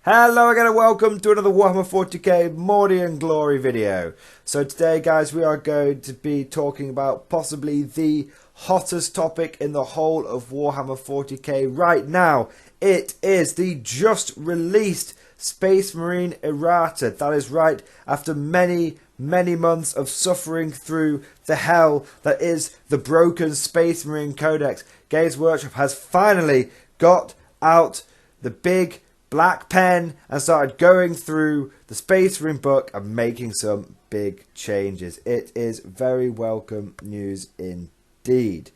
Hello again and welcome to another Warhammer 40k Mordian Glory video. So today guys we are going to be talking about possibly the hottest topic in the whole of Warhammer 40k right now. It is the just released Space Marine Errata. That is right, after many months of suffering through the hell that is the broken Space Marine Codex, Games Workshop has finally got out the big black pen and started going through the Space Marine book and making some big changes. It is very welcome news indeed.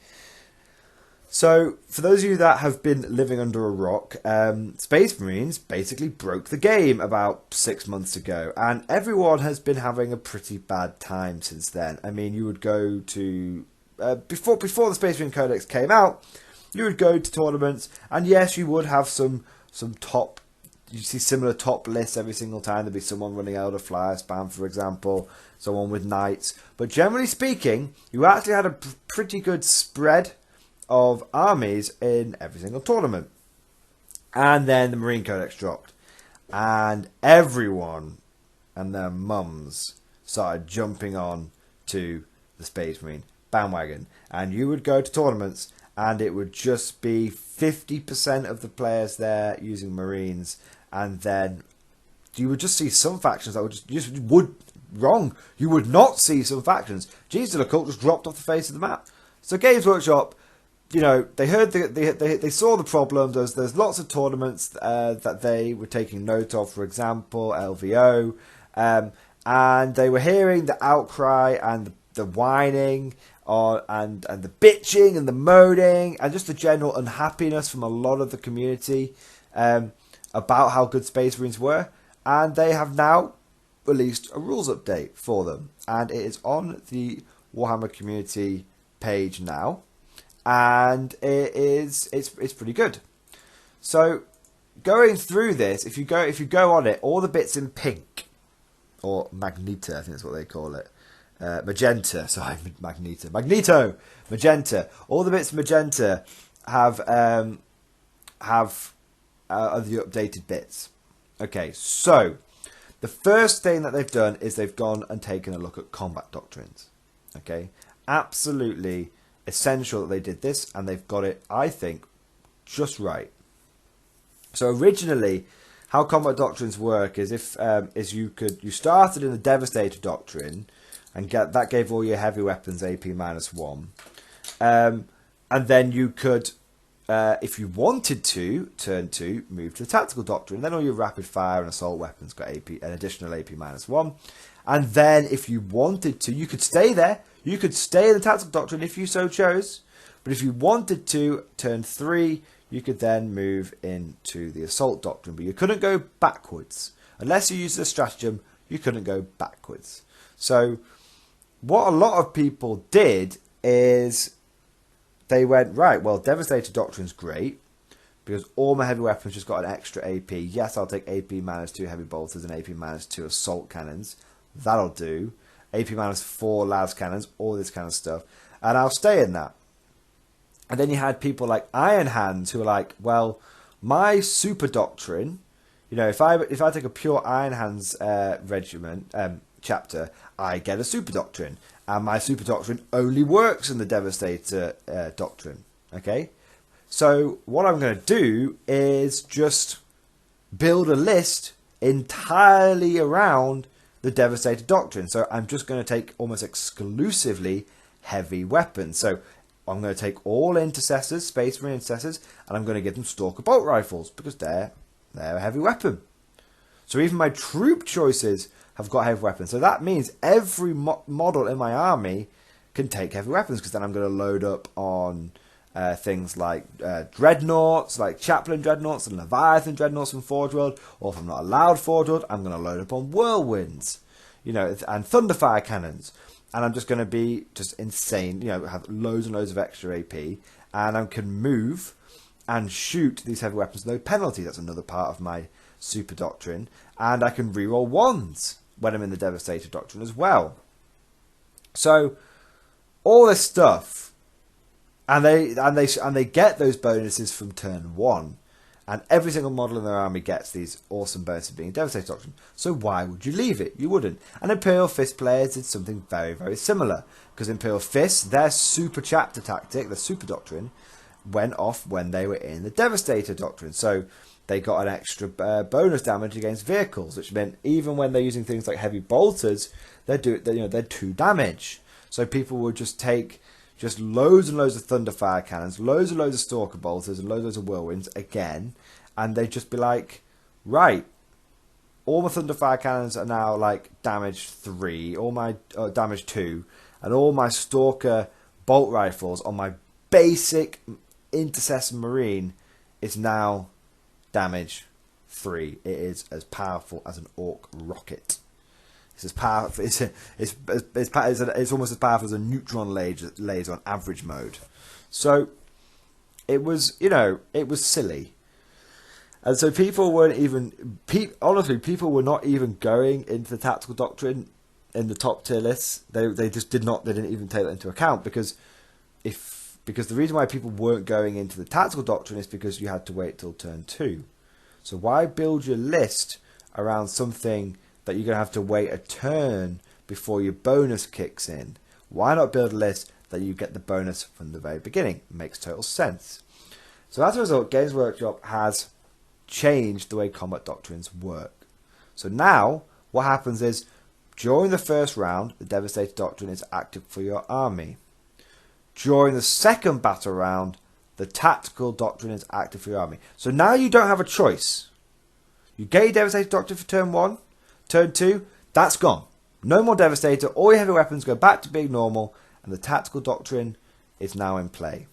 So, for those of you that have been living under a rock, Space Marines basically broke the game about 6 months ago, and everyone has been having a pretty bad time since then. I mean, you would go to before the Space Marine Codex came out, you would go to tournaments, and yes, you would have some top. You see similar top lists every single time. There'd be someone running Elder Flyer spam, for example, someone with Knights. But generally speaking, you actually had a pretty good spread of armies in every single tournament. And then the Marine Codex dropped. And everyone and their mums started jumping on to the Space Marine bandwagon. And you would go to tournaments and it would just be 50% of the players there using Marines. And then you would just see some factions that you would not see some factions. Jesus of the Cult just dropped off the face of the map. So Games Workshop, you know, they heard they saw the problem. There's lots of tournaments that they were taking note of, for example, LVO, and they were hearing the outcry and the whining and the bitching and the moaning and just the general unhappiness from a lot of the community about how good Space Marines were, and they have now released a rules update for them, and it is on the Warhammer community page now, and it's pretty good. So going through this, if you go on it, all the bits in pink or magenta, I think that's what they call it. Magenta, sorry, magenta, all the bits magenta have of the updated bits. Okay, so the first thing that they've done is they've gone and taken a look at combat doctrines. Okay, absolutely essential that they did this, and they've got it, I think, just right. So originally, how combat doctrines work is you started in the Devastator doctrine, and that gave all your heavy weapons AP -1, and then you could. If you wanted to, turn 2, move to the Tactical Doctrine. Then all your rapid fire and assault weapons got an additional AP -1. And then if you wanted to, you could stay there. You could stay in the Tactical Doctrine if you so chose. But if you wanted to, turn 3, you could then move into the Assault Doctrine. But you couldn't go backwards. Unless you used a stratagem, you couldn't go backwards. So what a lot of people did is they went, right, well, Devastator Doctrine's great, because all my heavy weapons just got an extra AP. Yes, I'll take AP -2 heavy bolters and AP -2 assault cannons. That'll do. AP -4 las cannons, all this kind of stuff. And I'll stay in that. And then you had people like Iron Hands who were like, well, my Super Doctrine, you know, if I take a pure Iron Hands regiment, chapter, I get a Super Doctrine. And my Super Doctrine only works in the Devastator Doctrine. Okay? So what I'm going to do is just build a list entirely around the Devastator Doctrine. So I'm just going to take almost exclusively heavy weapons. So I'm going to take all intercessors, Space Marine intercessors, and I'm going to give them Stalker bolt rifles because they're a heavy weapon. So even my troop choices have got heavy weapons. So that means every model in my army can take heavy weapons, because then I'm going to load up on things like dreadnoughts, like Chaplain dreadnoughts and Leviathan dreadnoughts from Forge World, or if I'm not allowed Forge World, I'm going to load up on whirlwinds, you know, and Thunderfire cannons, and I'm just going to be just insane, you know, have loads and loads of extra AP, and I can move and shoot these heavy weapons no penalty. That's another part of my Super Doctrine, and I can reroll ones when I'm in the Devastator Doctrine as well. So all this stuff, and they get those bonuses from turn 1, And every single model in their army gets these awesome bonuses being a Devastator Doctrine. So why would you leave it? You wouldn't. And Imperial Fist players did something very, very similar. Because Imperial Fist, their super chapter tactic, the super doctrine, went off when they were in the Devastator Doctrine. So they got an extra bonus damage against vehicles, which meant even when they're using things like heavy bolters, they're 2 damage. So people would just take just loads and loads of Thunderfire cannons, loads and loads of Stalker bolters, and loads of Whirlwinds again, and they'd just be like, right, all my Thunderfire cannons are now like damage 3, all my damage 2, and all my Stalker bolt rifles on my basic Intercessor Marine is now damage 3. It is as powerful as an Orc rocket. It's as powerful. It's almost as powerful as a neutron laser on average mode. So it was, it was silly, and so people weren't even. Honestly, people were not even going into the tactical doctrine in the top tier lists. They just did not. They didn't even take that into account because the reason why people weren't going into the tactical doctrine is because you had to wait till turn 2. So why build your list around something that you're going to have to wait a turn before your bonus kicks in? Why not build a list that you get the bonus from the very beginning? It makes total sense. So as a result, Games Workshop has changed the way combat doctrines work. So now what happens is during the first round, the Devastator Doctrine is active for your army. During the second battle round, the Tactical Doctrine is active for your army. So now you don't have a choice. You get your Devastator Doctrine for turn 1, turn 2, that's gone. No more Devastator, all your heavy weapons go back to being normal, and the Tactical Doctrine is now in play.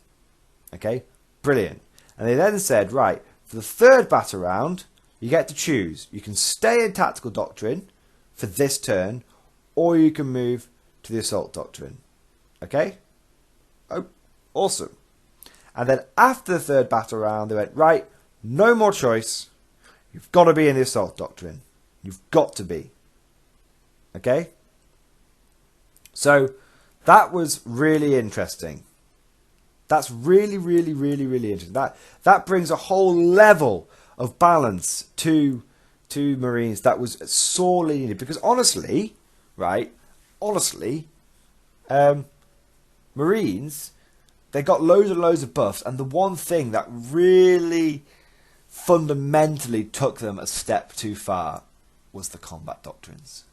Okay, brilliant. And they then said, right, for the third battle round, you get to choose. You can stay in Tactical Doctrine for this turn, or you can move to the Assault Doctrine. Okay? Oh, awesome. And then after the third battle round, they went, right, no more choice. You've got to be in the Assault Doctrine. You've got to be. Okay? So that was really interesting. That's really, really, really, really interesting. That brings a whole level of balance to Marines that was sorely needed. Because honestly, Marines, they got loads and loads of buffs, and the one thing that really fundamentally took them a step too far was the combat doctrines.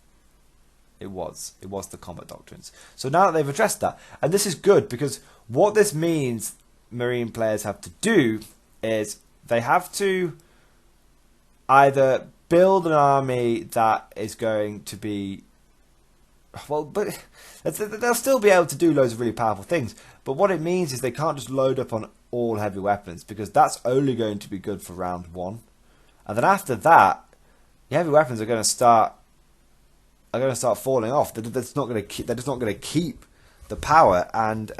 It was the combat doctrines. So now that they've addressed that, and this is good because what this means Marine players have to do is they have to either build an army that is going to be, well, but they'll still be able to do loads of really powerful things. But what it means is they can't just load up on all heavy weapons because that's only going to be good for round 1. And then after that, the heavy weapons are going to start falling off. They're just not going to keep the power. And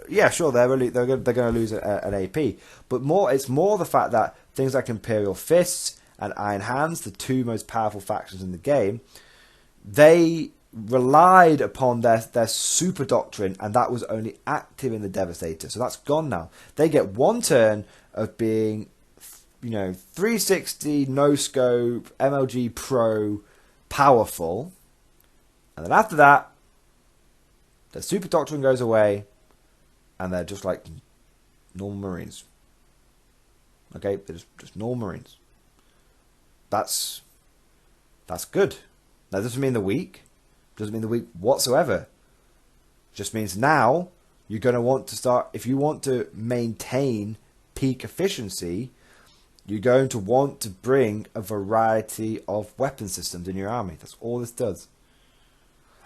yeah, sure, they're going to lose an AP. But it's more the fact that things like Imperial Fists and Iron Hands, the 2 most powerful factions in the game, they relied upon their super doctrine, and that was only active in the Devastator. So that's gone now. They get 1 turn of being, 360, no scope, MLG Pro, powerful, and then after that, the super doctrine goes away, and they're just like normal Marines. Okay, they're just normal Marines. That's good. That doesn't mean they're weak. Doesn't mean they're weak whatsoever. Just means now you're going to want to start, if you want to maintain peak efficiency, you're going to want to bring a variety of weapon systems in your army. That's all this does.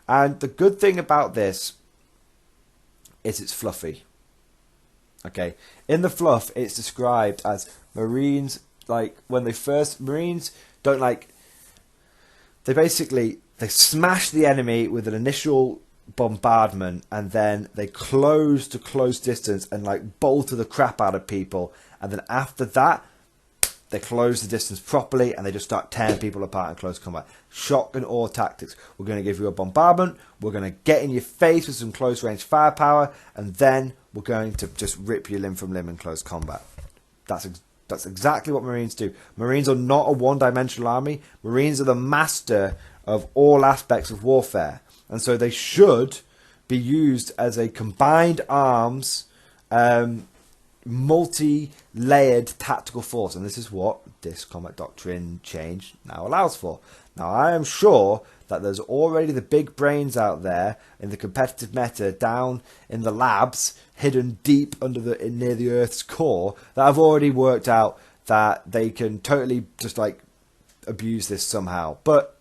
And the good thing about this is it's fluffy. Okay, in the fluff, it's described as Marines, like when Marines don't like, they smash the enemy with an initial bombardment, and then they close to close distance and like bolter the crap out of people, and then after that they close the distance properly and they just start tearing people apart in close combat. Shock and awe tactics. We're going to give you a bombardment, we're going to get in your face with some close range firepower, and then we're going to just rip you limb from limb in close combat. That's exactly what Marines do. Marines are not a one-dimensional army. Marines are the master of all aspects of warfare. And so they should be used as a combined arms, multi-layered tactical force. And this is what this combat doctrine change now allows for. Now, I am sure that there's already the big brains out there in the competitive meta down in the labs, hidden deep under near the Earth's core, that have already worked out that they can totally just like abuse this somehow. But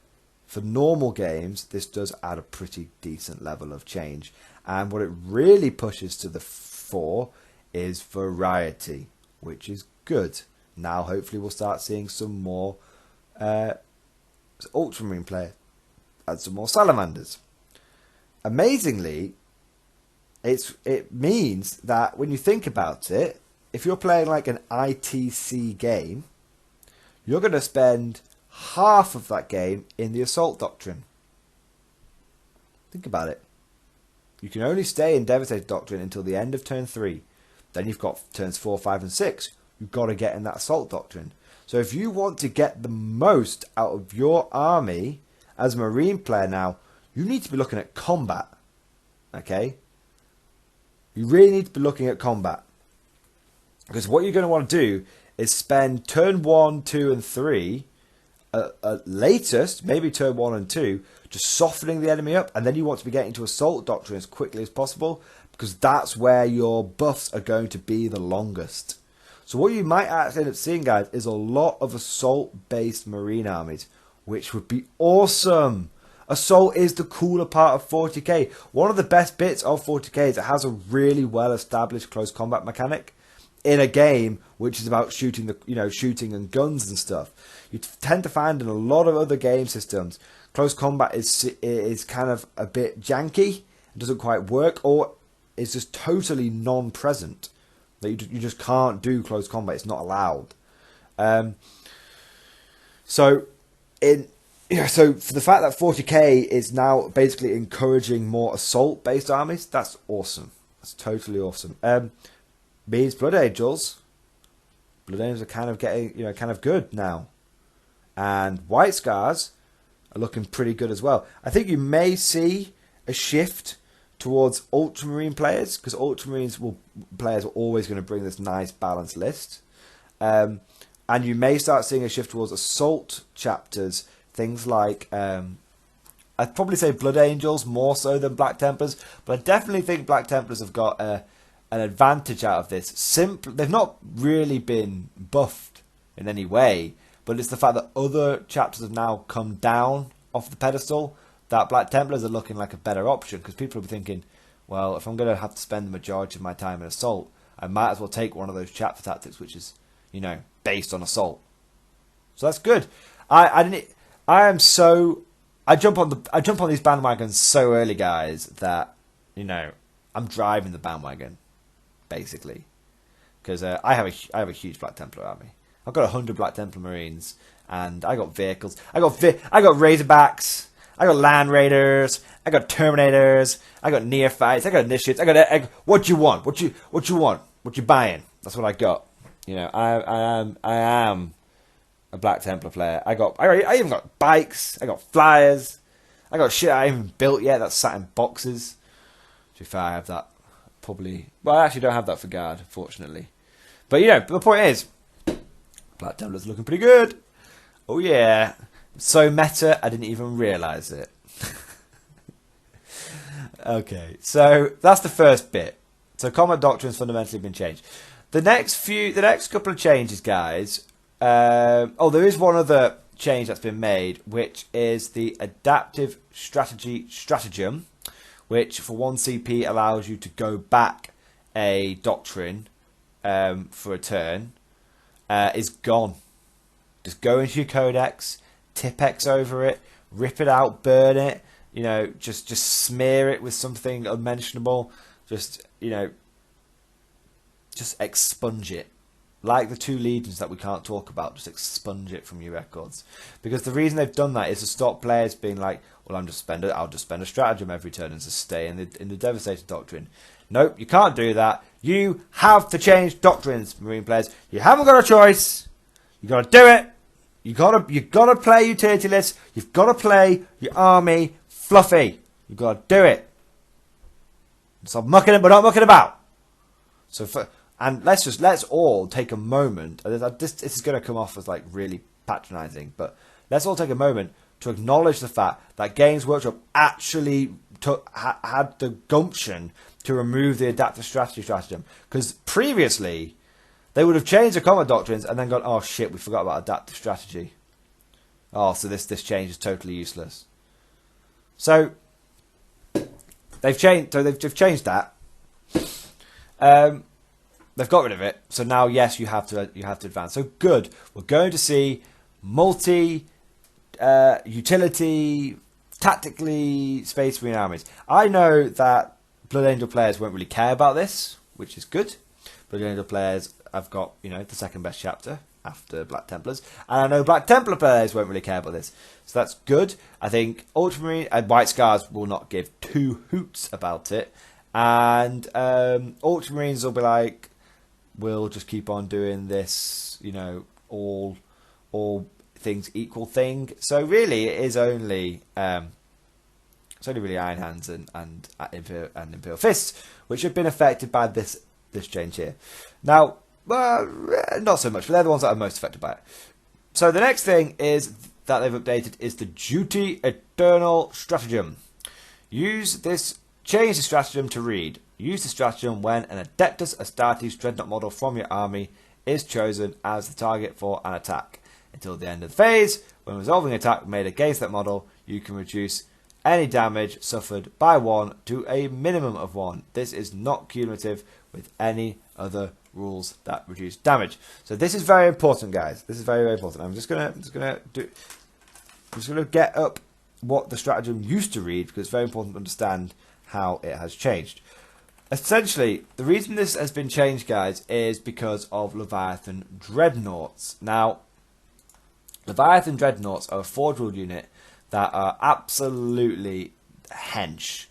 for normal games, this does add a pretty decent level of change. And what it really pushes to the fore is variety, which is good. Now, hopefully, we'll start seeing some more Ultramarine players and some more Salamanders. Amazingly, it means that when you think about it, if you're playing like an ITC game, you're going to spend half of that game in the Assault Doctrine. Think about it. You can only stay in Devastator Doctrine until the end of turn 3. Then you've got turns 4, 5 and 6. You've got to get in that Assault Doctrine. So if you want to get the most out of your army as a Marine player now, you need to be looking at combat. Okay? You really need to be looking at combat. Because what you're going to want to do is spend turn 1, 2 and 3, at latest, maybe turn 1 and 2, just softening the enemy up. And then you want to be getting to Assault Doctrine as quickly as possible, because that's where your buffs are going to be the longest. So what you might actually end up seeing, guys, is a lot of Assault-based Marine armies, which would be awesome. Assault is the cooler part of 40k. One of the best bits of 40k is it has a really well-established close combat mechanic in a game which is about shooting shooting and guns and stuff. You tend to find in a lot of other game systems, close combat is kind of a bit janky, it doesn't quite work, or is just totally non-present. That you just can't do close combat; it's not allowed. So for the fact that 40k is now basically encouraging more assault-based armies, that's awesome. That's totally awesome. Means Blood Angels are kind of getting kind of good now, and White Scars are looking pretty good as well. I think you may see a shift towards Ultramarine players, because Ultramarines players are always going to bring this nice balanced list, and you may start seeing a shift towards Assault chapters. Things like, I'd probably say Blood Angels more so than Black Templars, but I definitely think Black Templars have got an advantage out of this. They've not really been buffed in any way, but it's the fact that other chapters have now come down off the pedestal that Black Templars are looking like a better option, because people will be thinking, well, if I'm going to have to spend the majority of my time in Assault, I might as well take one of those chapter tactics, which is, based on Assault. So that's good. I jump on these bandwagons so early, guys, that I'm driving the bandwagon, basically, because I have a huge Black Templar army. I've got 100 Black Templar Marines, and I got vehicles. I got Razorbacks. I got Land Raiders. I got Terminators. I got Neophytes. I got Initiates. What you want? What you want? What you buying? That's what I got. I am a Black Templar player. I even got bikes. I got flyers. I got shit I haven't built yet that's sat in boxes. To be fair, I have that probably. Well, I actually don't have that for Guard, fortunately. But the point is, Black Templar's looking pretty good. Oh yeah. So meta, I didn't even realise it. Okay, so that's the first bit. So combat doctrine's fundamentally been changed. The next couple of changes, guys. There is one other change that's been made, which is the adaptive stratagem, which for 1 CP allows you to go back a doctrine for a turn. Is gone. Just go into your codex, Tipex over it, rip it out, burn it, just smear it with something unmentionable, just expunge it. Like the 2 legions that we can't talk about, just expunge it from your records. Because the reason they've done that is to stop players being like, well, I'll just spend a stratagem every turn and just stay in the Devastator Doctrine. Nope, you can't do that. You have to change doctrines, Marine players. You haven't got a choice. You got to do it. You gotta play utility lists. You've got to play your army fluffy. You got to do it. Stop mucking it, but not mucking about. And let's all take a moment. This is going to come off as like really patronising, but let's all take a moment to acknowledge the fact that Games Workshop actually had the gumption to remove the adaptive strategy stratagem, because previously they would have changed the combat doctrines and then gone, oh shit, we forgot about adaptive strategy. Oh, so this change is totally useless. So they've changed. So they've changed that. They've got rid of it. So now, yes, you have to advance. So good. We're going to see multi utility, tactically Space Marine armies. I know that Blood Angel players won't really care about this, which is good. Blood Angel players have got, the second best chapter after Black Templars, and I know Black Templar players won't really care about this, so that's good. I think Ultramarine and White Scars will not give two hoots about it, and Ultramarines will be like, we'll just keep on doing this, all things equal thing. So really, it is only really Iron Hands and Imperial Fists which have been affected by this change here. Now, not so much, but they're the ones that are most affected by it. So the next thing is that they've updated is the Duty Eternal Stratagem. Change the stratagem to read. Use the stratagem when an Adeptus Astartes Dreadnought model from your army is chosen as the target for an attack. Until the end of the phase, when resolving an attack made against that model, you can reduce any damage suffered by 1 to a minimum of 1. This is not cumulative with any other rules that reduce damage. So this is very important, guys. This is very, very important. I'm just gonna get up what the stratagem used to read, because it's very important to understand how it has changed. Essentially, the reason this has been changed, guys, is because of Leviathan Dreadnoughts. Now, Leviathan Dreadnoughts are a forge ruled unit that are absolutely hench.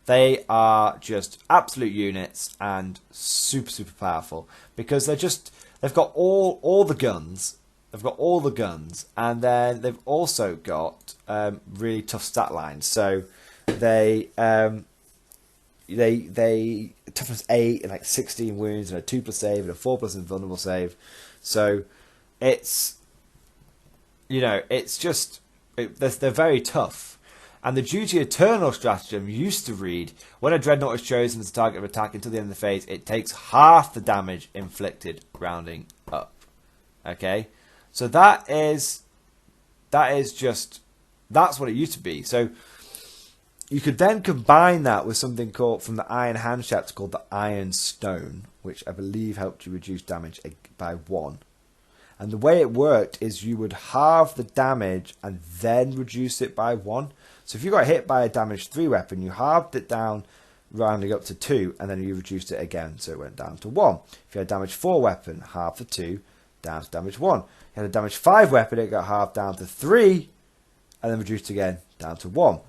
They are just absolute units and super, super powerful, because they've got all the guns. They've got all the guns, and then they've also got really tough stat lines. So they toughness 8 and like 16 wounds and a 2+ save and a 4+ invulnerable save. So it's they're very tough. And the Duty Eternal stratagem used to read, when a Dreadnought is chosen as a target of attack until the end of the phase, it takes half the damage inflicted, rounding up. Okay? So that's what it used to be. So you could then combine that with something called, from the Iron Hand chapter, called the Iron Stone, which I believe helped you reduce damage by 1. And the way it worked is you would halve the damage and then reduce it by 1. So if you got hit by a damage 3 weapon, you halved it down, rounding up to 2, and then you reduced it again, so it went down to 1. If you had a damage 4 weapon, half the 2, down to damage 1. If you had a damage 5 weapon, it got halved down to 3, and then reduced again down to 1,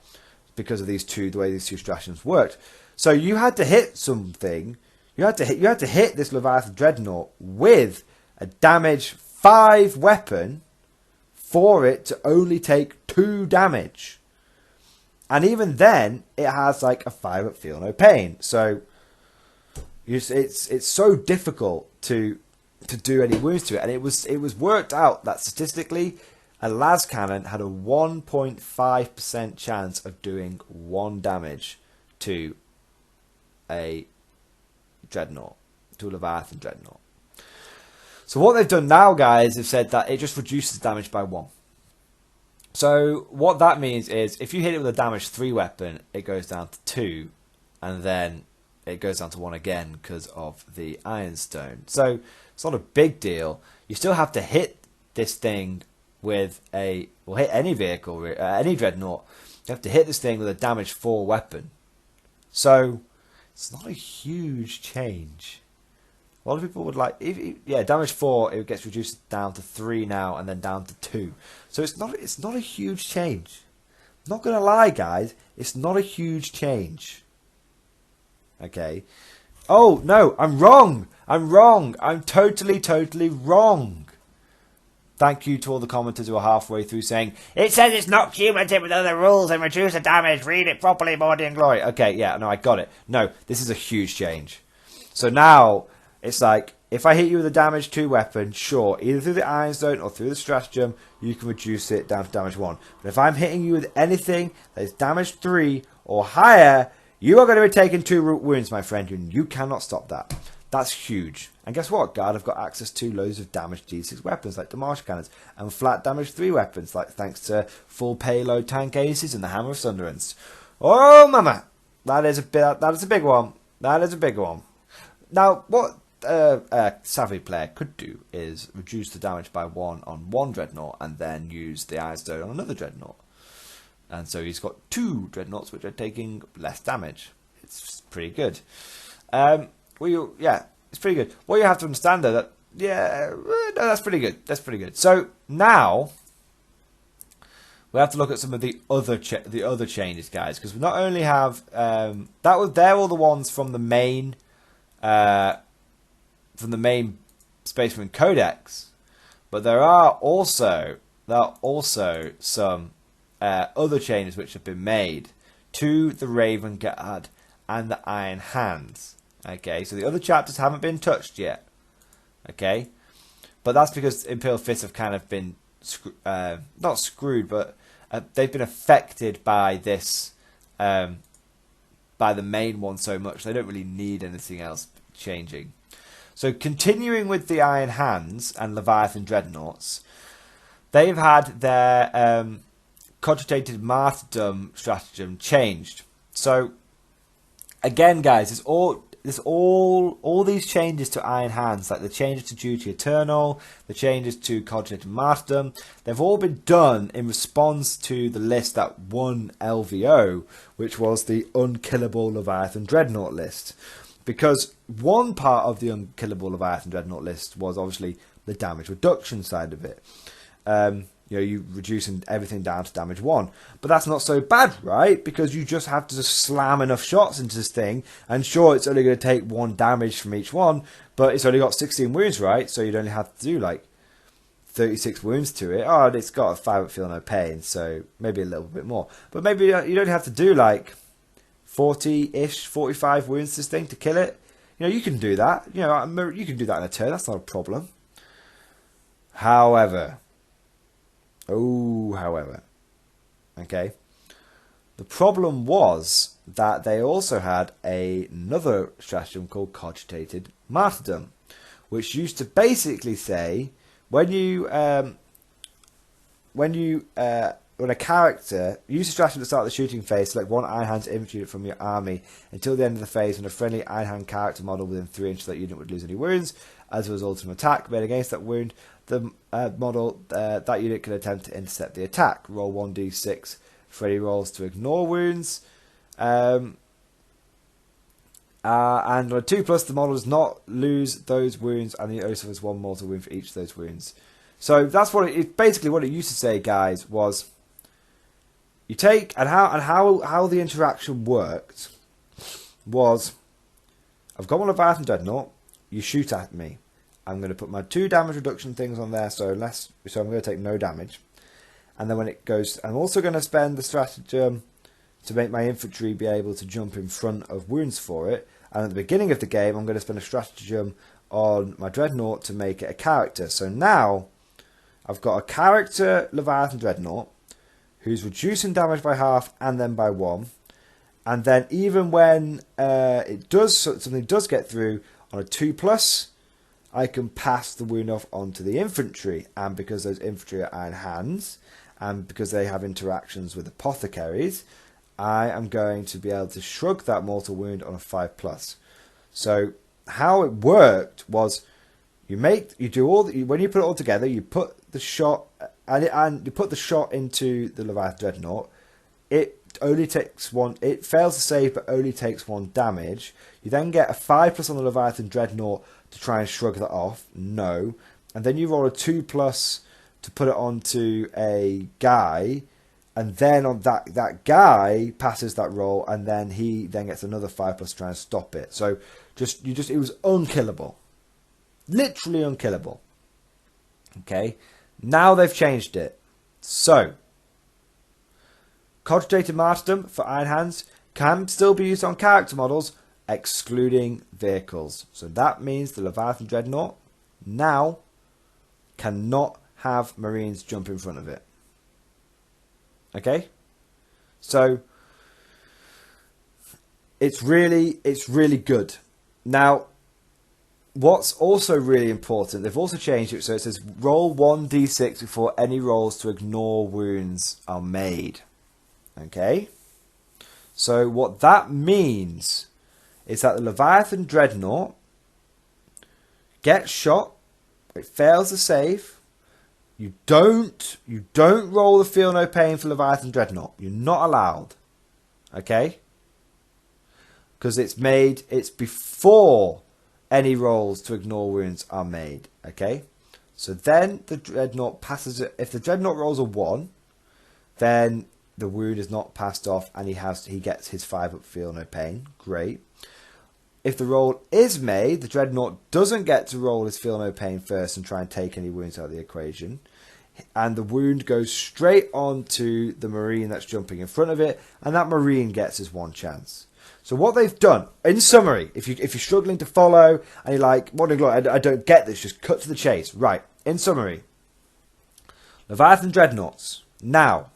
because of the way these two stratagems worked. So you had to hit something. You had to hit this Leviathan Dreadnought with a damage 5 weapon for it to only take 2 damage. And even then, it has like a 5 at feel no pain. So it's so difficult to do any wounds to it. And it was worked out that statistically, a las cannon had a 1.5% chance of doing 1 damage to a Dreadnought, to a Leviathan Dreadnought. So what they've done now, guys, they've said that it just reduces damage by 1. So what that means is, if you hit it with a damage 3 weapon, it goes down to 2, and then it goes down to 1 again because of the Iron Stone. So it's not a big deal. You still have to hit this thing with hit any vehicle, any Dreadnought. You have to hit this thing with a damage 4 weapon. So it's not a huge change. A lot of people would like, damage 4, it gets reduced down to 3 now, and then down to 2. So it's not a huge change. I'm not gonna lie, guys, it's not a huge change. Okay, Oh, no, I'm wrong. I'm wrong. I'm totally, totally wrong. Thank you to all the commenters who are halfway through saying, it says it's not cumulative with other rules and reduce the damage. Read it properly, Mordian Glory. Okay, yeah, no, I got it. No, this is a huge change. So now, it's like, if I hit you with a damage 2 weapon, sure, either through the Iron Stone or through the Stratagem, you can reduce it down to damage 1. But if I'm hitting you with anything that is damage 3 or higher, you are going to be taking 2 root wounds, my friend, and you cannot stop that. That's huge. And guess what, guard? I've got access to loads of damage D6 weapons like the Martial Cannons and flat damage 3 weapons, like thanks to full payload tank aces and the Hammer of Sunderance. Oh, mama! That is a big one. That is a big one. Now, what a savvy player could do is reduce the damage by 1 on one Dreadnought and then use the Iron Stone on another Dreadnought. And so he's got 2 Dreadnoughts which are taking less damage. It's pretty good. It's pretty good. What you have to understand though, that's pretty good. That's pretty good. So now we have to look at some of the other changes, guys, because we not only have they're all the ones from the main Space Marine Codex, but there are also some other changes which have been made to the Raven Guard and the Iron Hands. Okay, so the other chapters haven't been touched yet. Okay, but that's because Imperial Fists have kind of been not screwed, but they've been affected by this, by the main one so much they don't really need anything else changing. So continuing with the Iron Hands and Leviathan Dreadnoughts, they've had their cogitated martyrdom stratagem changed. So again, guys, it's all these changes to Iron Hands, like the changes to Duty Eternal, the changes to Cogitated Martyrdom, they've all been done in response to the list that won LVO, which was the Unkillable Leviathan Dreadnought list. Because one part of the Unkillable Leviathan Dreadnought list was obviously the damage reduction side of it. You reducing everything down to damage 1. But that's not so bad, right? Because you just have to slam enough shots into this thing. And sure, it's only going to take 1 damage from each one. But it's only got 16 wounds, right? So you'd only have to do like 36 wounds to it. Oh, and it's got a 5 feel no pain. So maybe a little bit more. But maybe you don't have to do like 40-ish, 45 wounds to this thing to kill it. You can do that. You can do that in a turn. That's not a problem. However, okay, the problem was that they also had another stratagem called Cogitated Martyrdom, which used to basically say when a character use a stratagem to start the shooting phase, select 1 Iron Hands infantry unit from your army until the end of the phase when a friendly Iron Hand character model within 3 inches of that unit would lose any wounds. As a result of an attack made against that wound, the model that unit can attempt to intercept the attack. Roll 1d6 for any rolls to ignore wounds. And on a 2+, the model does not lose those wounds, and the only suffers 1 mortal wound for each of those wounds. So that's what basically what it used to say, guys, was you take and how the interaction worked was I've got one Leviathan Dreadnought, you shoot at me. I'm going to put my 2 damage reduction things on there, so I'm going to take no damage. And then when it goes, I'm also going to spend the stratagem to make my infantry be able to jump in front of wounds for it. And at the beginning of the game, I'm going to spend a stratagem on my Dreadnought to make it a character. So now I've got a character Leviathan Dreadnought who's reducing damage by half and then by 1. And then even when something does get through on a 2+, I can pass the wound off onto the infantry, and because those infantry are Iron Hands, and because they have interactions with apothecaries, I am going to be able to shrug that mortal wound on a 5+. So how it worked was when you put it all together, you put the shot and you put the shot into the Leviathan Dreadnought. It only takes 1. It fails to save, but only takes 1 damage. You then get a 5+ on the Leviathan Dreadnought to try and shrug that off. No. And then you roll a 2+ to put it onto a guy, and then on that guy passes that roll, and then he then gets another 5+ to try and stop it. So It was unkillable. Literally unkillable. Okay. Now they've changed it. So, Cogitated Martyrdom for Iron Hands can still be used on character models, excluding vehicles. So that means the Leviathan Dreadnought now cannot have Marines jump in front of it. Okay? So, it's really good. Now, what's also really important, they've also changed it so it says roll 1d6 before any rolls to ignore wounds are made. Okay? So what that means is that the Leviathan Dreadnought gets shot, it fails the save. You don't roll the feel no pain for Leviathan Dreadnought. You're not allowed. Okay? Because it's before any rolls to ignore wounds are made. Okay? So then the Dreadnought passes it. If the Dreadnought rolls a 1, then the wound is not passed off and he gets his 5 up feel no pain. Great. If the roll is made, the Dreadnought doesn't get to roll his feel no pain first and try and take any wounds out of the equation. And the wound goes straight on to the Marine that's jumping in front of it, and that Marine gets his 1 chance. So what they've done, in summary, if you're struggling to follow and you're like, Mordian Glory, I don't get this, just cut to the chase. Right, in summary, Leviathan Dreadnoughts now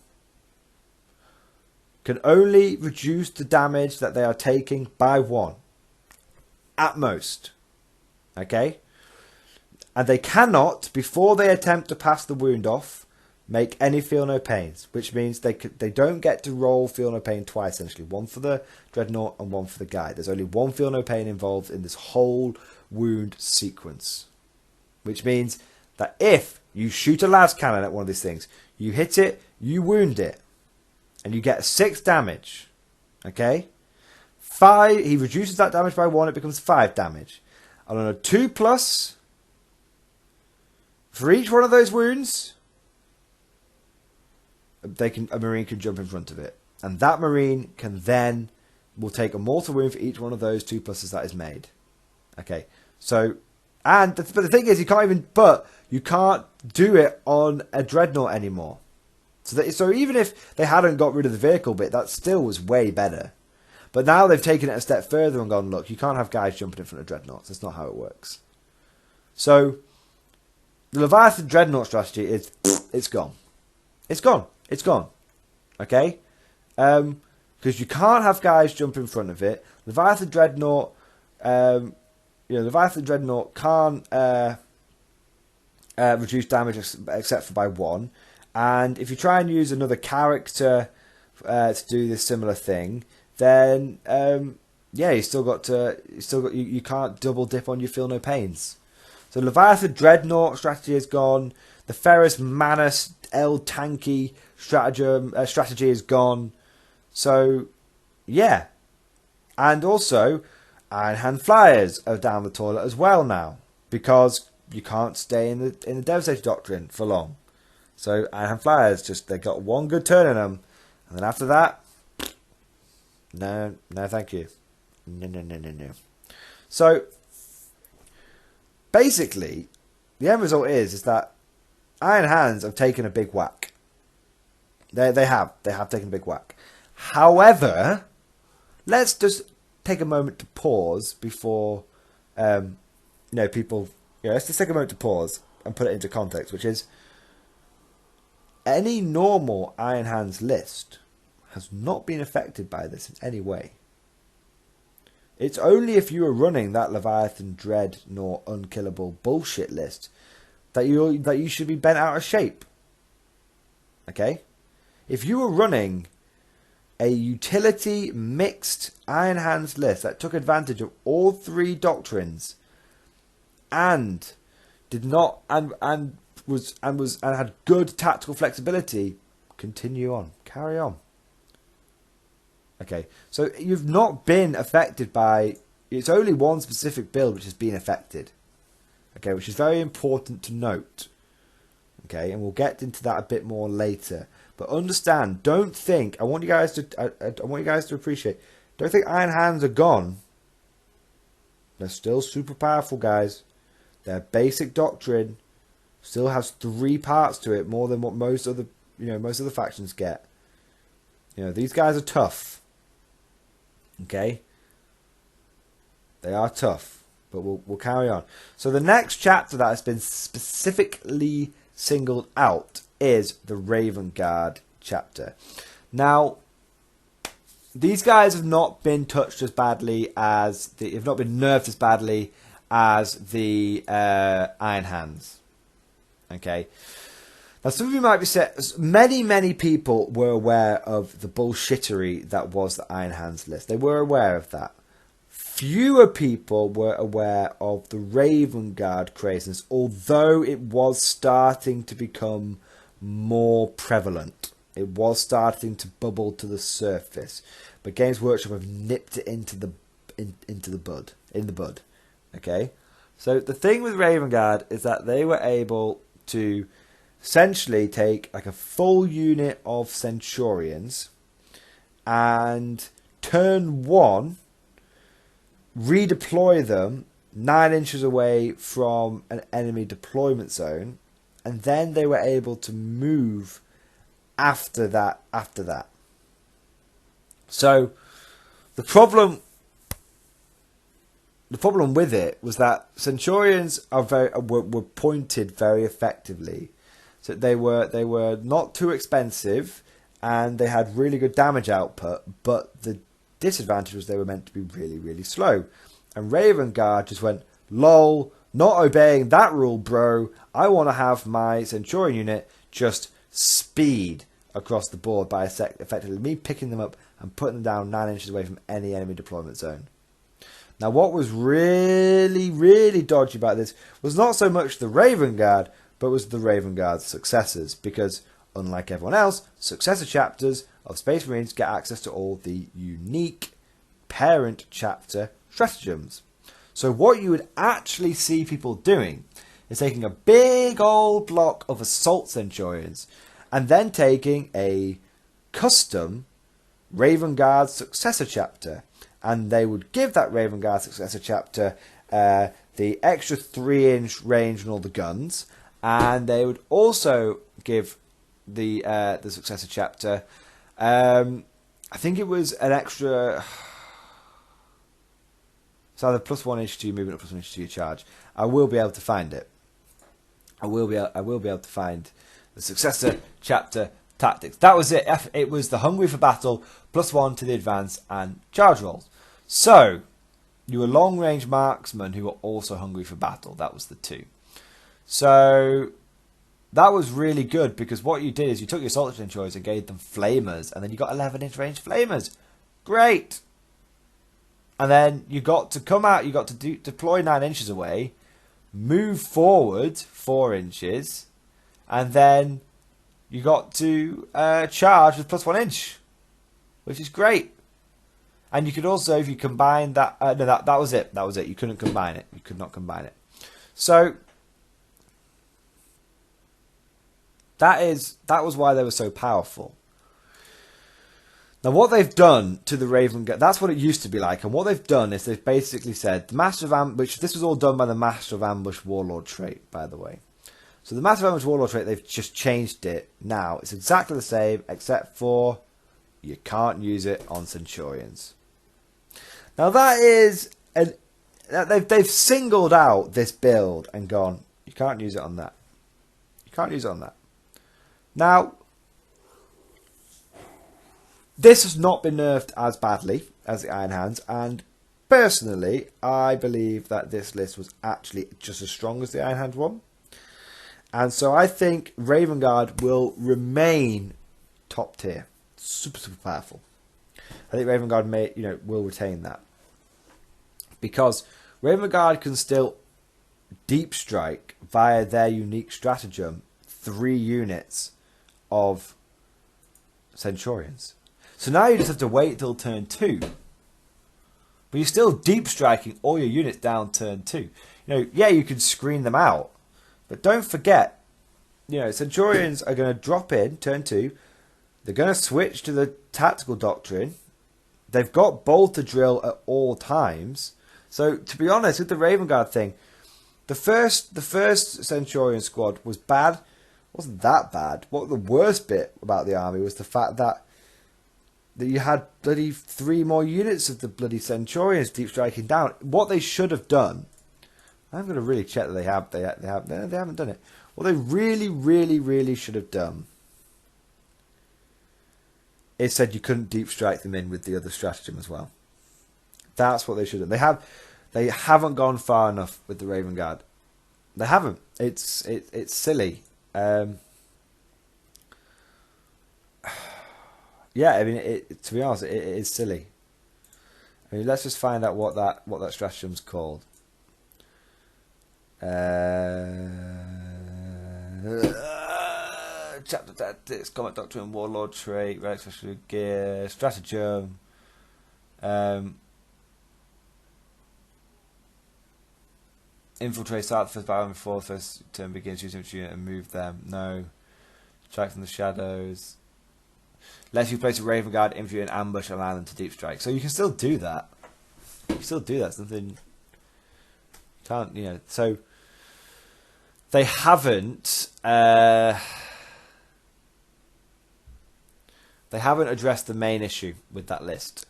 can only reduce the damage that they are taking by 1. At most. Okay? And they cannot, before they attempt to pass the wound off, make any feel no pains. Which means they don't get to roll feel no pain twice, essentially. 1 for the Dreadnought and 1 for the guy. There's only 1 feel no pain involved in this whole wound sequence. Which means that if you shoot a las cannon at one of these things, you hit it, you wound it, and you get 6 damage. Okay? 5, he reduces that damage by 1, it becomes 5 damage. And on a 2+, for each one of those wounds, a Marine can jump in front of it. And that Marine will take a mortal wound for each one of those 2+s that is made. Okay, so, but the thing is, you can't do it on a Dreadnought anymore. So even if they hadn't got rid of the vehicle bit, that still was way better. But now they've taken it a step further and gone, look, you can't have guys jumping in front of Dreadnoughts. That's not how it works. So, the Leviathan Dreadnought strategy is, it's gone. It's gone. It's gone. Okay? Because you can't have guys jump in front of it. Leviathan Dreadnought, Leviathan Dreadnought can't reduce damage except for by 1. And if you try and use another character to do this similar thing, then you can't double dip on your feel no pains. So Leviathan Dreadnought strategy is gone. The Ferrus Manus L Tanky strategy is gone. So yeah, and also Iron Hand Flyers are down the toilet as well now because you can't stay in the Devastator Doctrine for long. So Iron Hand Flyers they got 1 good turn in them, and then after that. No, thank you. No. So, basically, the end result is that Iron Hands have taken a big whack. They have taken a big whack. However, let's just take a moment to pause before, people. Let's just take a moment to pause and put it into context, which is any normal Iron Hands list has not been affected by this in any way. It's only if you are running that Leviathan Dreadnought unkillable bullshit list that you should be bent out of shape. Okay? If you were running a utility mixed Iron Hands list that took advantage of all 3 doctrines and did not and had good tactical flexibility, continue on. Carry on. Okay, so you've not been affected by... It's only one specific build which has been affected. Okay, which is very important to note. Okay, and we'll get into that a bit more later. But understand, don't think... I want you guys to appreciate... Don't think Iron Hands are gone. They're still super powerful, guys. Their basic doctrine still has 3 parts to it, more than what most of the factions get. These guys are tough. Okay? They are tough, but we'll carry on. So the next chapter that has been specifically singled out is the Raven Guard chapter. Now, these guys have not been touched as badly as have not been nerfed as badly as the Iron Hands. Okay. Now, some of you might be saying, many people were aware of the bullshittery that was the Iron Hands list. They were aware of that. Fewer people were aware of the Raven Guard craziness, although it was starting to become more prevalent. It was starting to bubble to the surface, but Games Workshop have nipped it into the bud. Okay, so the thing with Raven Guard is that they were able to essentially take like a full unit of Centurions and turn 1. Redeploy them 9 inches away from an enemy deployment zone, and then they were able to move after that. So the problem with it was that Centurions were pointed very effectively. So they were not too expensive, and they had really good damage output, but the disadvantage was they were meant to be really, really slow. And Raven Guard just went, lol, not obeying that rule, bro. I want to have my Centurion unit just speed across the board by effectively me picking them up and putting them down 9 inches away from any enemy deployment zone. Now, what was really, really dodgy about this was not so much the Raven Guard, but was the Raven Guard's successors, because unlike everyone else, successor chapters of Space Marines get access to all the unique parent chapter stratagems. So what you would actually see people doing is taking a big old block of Assault Centurions and then taking a custom Raven Guard successor chapter, and they would give that Raven Guard successor chapter the extra 3-inch range and all the guns, and they would also give the successor chapter, I think it was an extra, it's either +1 inch to your movement or +1 inch to your charge. I will be able to find it. I will be able to find the successor chapter tactics. That was it. It was the hungry for battle, +1 to the advance and charge rolls. So you were long range marksmen who were also hungry for battle. That was the 2. So that was really good, because what you did is you took your Assault Centurions and gave them flamers, and then you got 11-inch range flamers. Great. And then you got to come out, you got to deploy 9 inches away, move forward 4 inches, and then you got to charge with +1 inch, which is great. And you could also, if you combine that, no, that was it. That was it. You couldn't combine it. You could not combine it. So that was why they were so powerful. Now, what they've done to the Raven Guard, that's what it used to be like. And what they've done is they've basically said, the Master of Ambush, this was all done by the Master of Ambush Warlord trait, by the way. So the Master of Ambush Warlord trait, they've just changed it now. It's exactly the same, except for you can't use it on Centurions. Now, that is, they've singled out this build and gone, you can't use it on that. You can't use it on that. Now, this has not been nerfed as badly as the Iron Hands, and personally, I believe that this list was actually just as strong as the Iron Hand one. And so I think Raven Guard will remain top tier. Super, super powerful. I think Raven Guard will retain that. Because Raven Guard can still deep strike via their unique stratagem 3 units of Centurions. So now you just have to wait till turn 2. But you're still deep striking all your units down turn 2. Yeah, you can screen them out. But don't forget, Centurions are going to drop in turn 2. They're going to switch to the tactical doctrine. They've got bolter drill at all times. So to be honest, with the Raven Guard thing, the first Centurion squad was bad. It wasn't that bad. What the worst bit about the army was the fact that you had bloody 3 more units of the bloody Centurions deep striking down. What they should have done, I'm going to really check that they haven't done it. What they really should have done is said you couldn't deep strike them in with the other stratagem as well. That's what they should have. They haven't gone far enough with the Raven Guard. They haven't. It's silly. Yeah, I mean, to be honest, it is silly. I mean, let's just find out what that stratagem's called. Chapter Tactics, Combat Doctrine, Warlord Trait, Relic Special Gear, Stratagem. Infiltrate, start the first battle before the first turn begins, use infantry unit and move them. No. Strike from the shadows. Lets you place a Raven Guard infantry in ambush and allow them to deep strike. So you can still do that. You can still do that. Something can't, you know. So they haven't addressed the main issue with that list.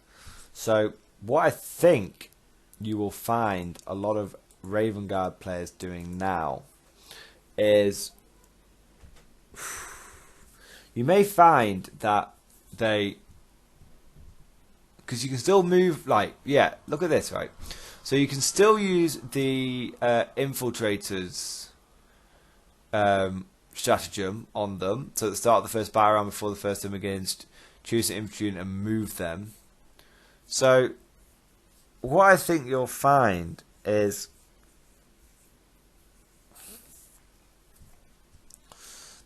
So what I think you will find a lot of Raven Guard players doing now is you may find that because you can still move, like, yeah, look at this, right? So you can still use the infiltrators stratagem on them. So at the start of the first battle round before the first turn begins, choose an infantry unit and move them. So what I think you'll find is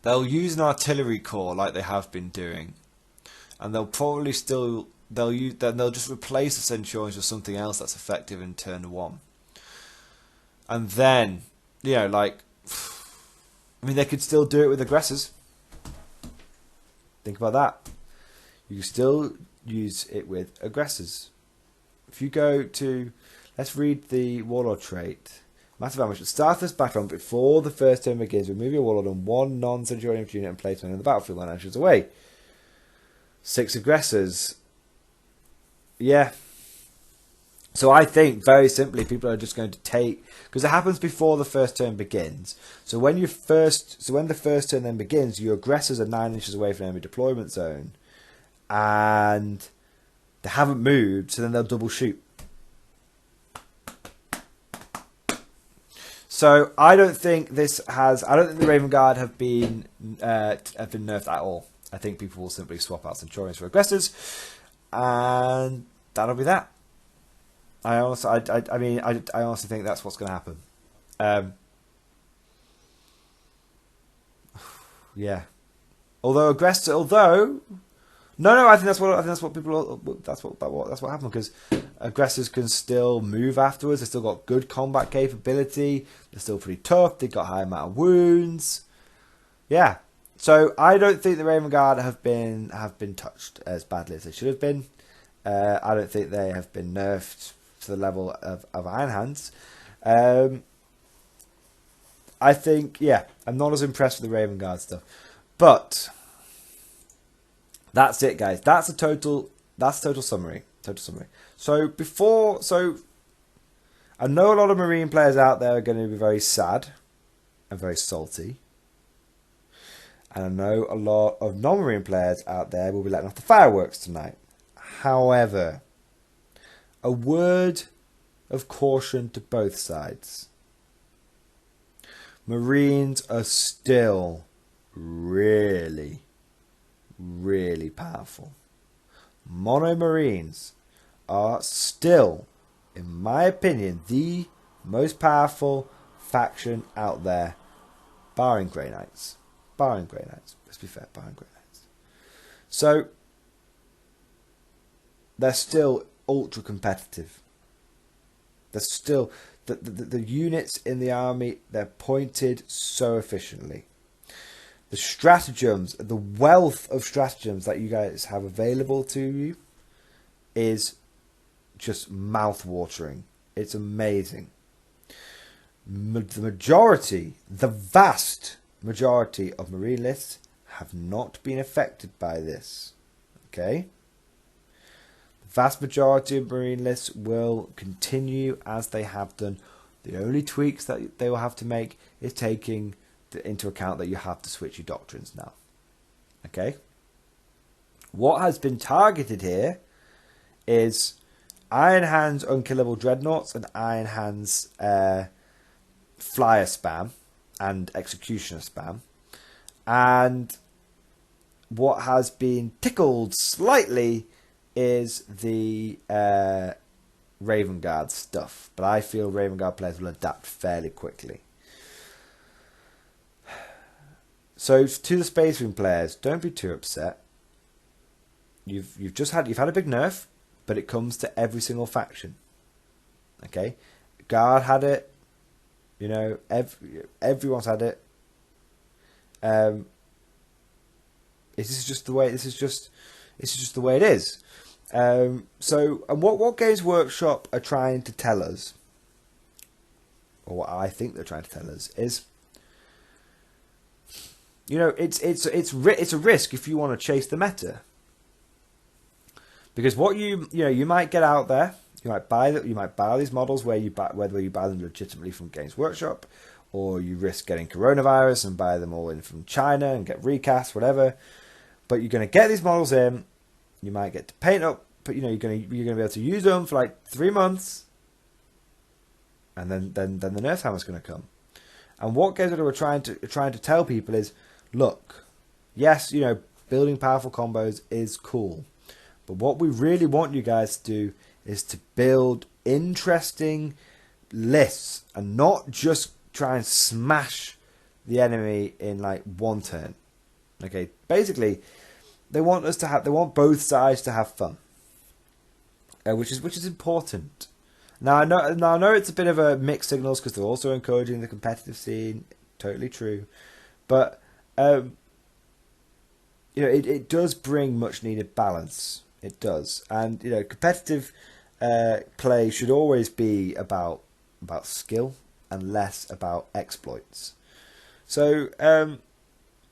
they'll use an artillery corps like they have been doing, and they'll probably still they'll just replace the Centurions with something else that's effective in turn 1. And then, you know, like, I mean, they could still do it with aggressors. Think about that. You can still use it with aggressors. If you go to, let's read the Warlord trait. Massive ambush. Start this battle before the first turn begins. Remove your Warlord and 1 non-Centurion unit and place one in the battlefield 9 inches away. 6 aggressors. Yeah. So I think, very simply, people are just going to take, because it happens before the first turn begins. So when the first turn then begins, your aggressors are 9 inches away from the enemy deployment zone, and they haven't moved, so then they'll double shoot. So I don't think the Raven Guard have been nerfed at all. I think people will simply swap out Centurions for aggressors, and that'll be that. I honestly think that's what's going to happen. Yeah. I think that's what happened, because aggressors can still move afterwards. They've still got good combat capability. They're still pretty tough. They've got a high amount of wounds. Yeah. So I don't think the Raven Guard have been touched as badly as they should have been. I don't think they have been nerfed to the level of Iron Hands. I think, yeah, I'm not as impressed with the Raven Guard stuff. But that's it, guys. That's a total summary. So I know a lot of Marine players out there are going to be very sad and very salty. And I know a lot of non-Marine players out there will be letting off the fireworks tonight. However, a word of caution to both sides. Marines are still really, really powerful. Mono Marines are still, in my opinion, the most powerful faction out there, barring Grey Knights. Let's be fair, barring Grey Knights. So they're still ultra competitive. They're still the units in the army, they're pointed so efficiently. The stratagems, the wealth of stratagems that you guys have available to you is just mouth-watering. It's amazing. The vast majority of Marine lists have not been affected by this. Okay? The vast majority of Marine lists will continue as they have done. The only tweaks that they will have to make is taking into account that you have to switch your doctrines now. Okay? What has been targeted here is Iron Hands Unkillable Dreadnoughts and Iron Hands Flyer Spam and Executioner Spam. And what has been tickled slightly is the Raven Guard stuff. But I feel Raven Guard players will adapt fairly quickly. So to the Space Marine players, don't be too upset. You've had a big nerf, but it comes to every single faction. Okay, Guard had it. You know, everyone's had it. This is just the way. This is just the way it is. So, and what Games Workshop are trying to tell us, or what I think they're trying to tell us, is, you know, it's a risk if you want to chase the meta. Because what you might get out there, you might buy these models whether you buy them legitimately from Games Workshop, or you risk getting coronavirus and buy them all in from China and get recast, whatever. But you're going to get these models in. You might get to paint up, but you know you're going to be able to use them for like 3 months, and then the Nerf Hammer's going to come. And what Games Workshop are trying to tell people is, look, yes, you know, building powerful combos is cool. But what we really want you guys to do is to build interesting lists and not just try and smash the enemy in like one turn. Okay, basically, they want both sides to have fun, which is important. Now I know it's a bit of a mixed signals because they're also encouraging the competitive scene. Totally true, but you know, it does bring much needed balance. It does, and you know, competitive play should always be about skill and less about exploits. So,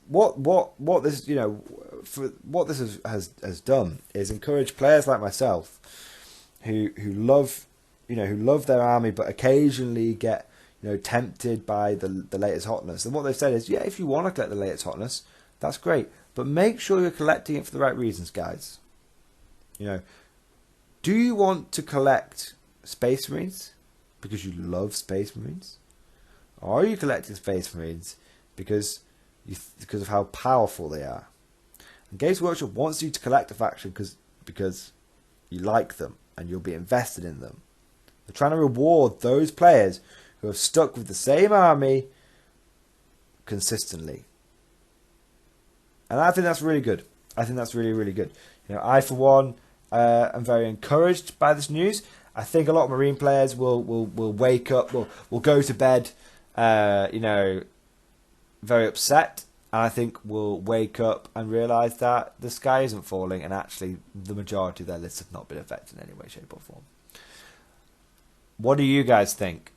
what this, you know, what this has done is encourage players like myself, who love their army, but occasionally get, you know, tempted by the latest hotness. And what they've said is, yeah, if you want to collect the latest hotness, that's great, but make sure you're collecting it for the right reasons, guys. You know, do you want to collect Space Marines because you love Space Marines? Or are you collecting Space Marines because of how powerful they are? And Games Workshop wants you to collect a faction because you like them and you'll be invested in them. They're trying to reward those players who have stuck with the same army consistently. And I think that's really good. I think that's really, really good. You know, I, for one, am very encouraged by this news. I think a lot of Marine players will wake up, will go to bed, you know, very upset. And I think we'll wake up and realise that the sky isn't falling, and actually the majority of their lists have not been affected in any way, shape or form. What do you guys think?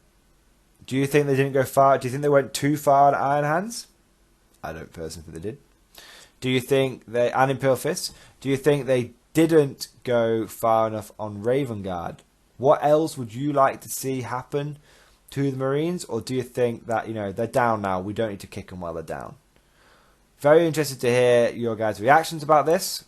Do you think they didn't go far? Do you think they went too far on Iron Hands? I don't personally think they did. Do you think and Imperial Fists, do you think they didn't go far enough on Raven Guard? What else would you like to see happen to the Marines? Or do you think that, you know, they're down now, we don't need to kick them while they're down? Very interested to hear your guys' reactions about this.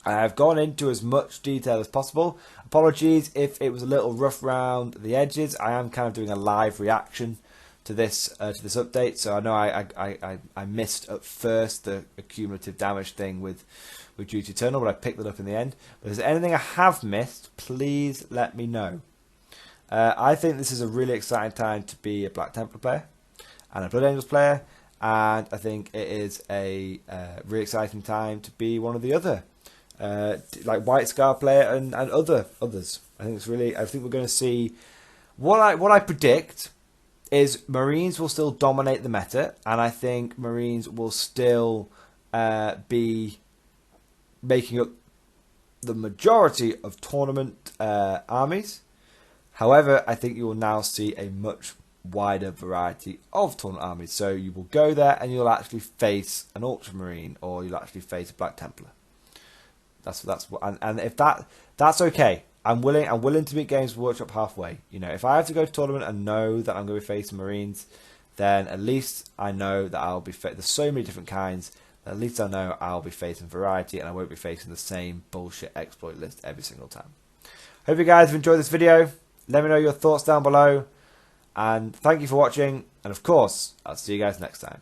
I've gone into as much detail as possible. Apologies if it was a little rough around the edges. I am kind of doing a live reaction to this update, so I know I missed at first the cumulative damage thing with Duty Eternal, but I picked it up in the end. But if there's anything I have missed, please let me know. I think this is a really exciting time to be a Black Templar player and a Blood Angels player, and I think it is a really exciting time to be one of the other like White Scar player and others. I think we're going to see what I predict is Marines will still dominate the meta, and I think Marines will still be making up the majority of tournament armies. However, I think you will now see a much wider variety of tournament armies. So you will go there and you'll actually face an Ultramarine, or you'll actually face a Black Templar. That's what, and if that's okay. I'm willing to meet Games Workshop halfway. You know, if I have to go to tournament and know that I'm going to be facing Marines, then at least I know that I'll be there's so many different kinds. That at least I know I'll be facing variety, and I won't be facing the same bullshit exploit list every single time. Hope you guys have enjoyed this video. Let me know your thoughts down below. And thank you for watching. And of course, I'll see you guys next time.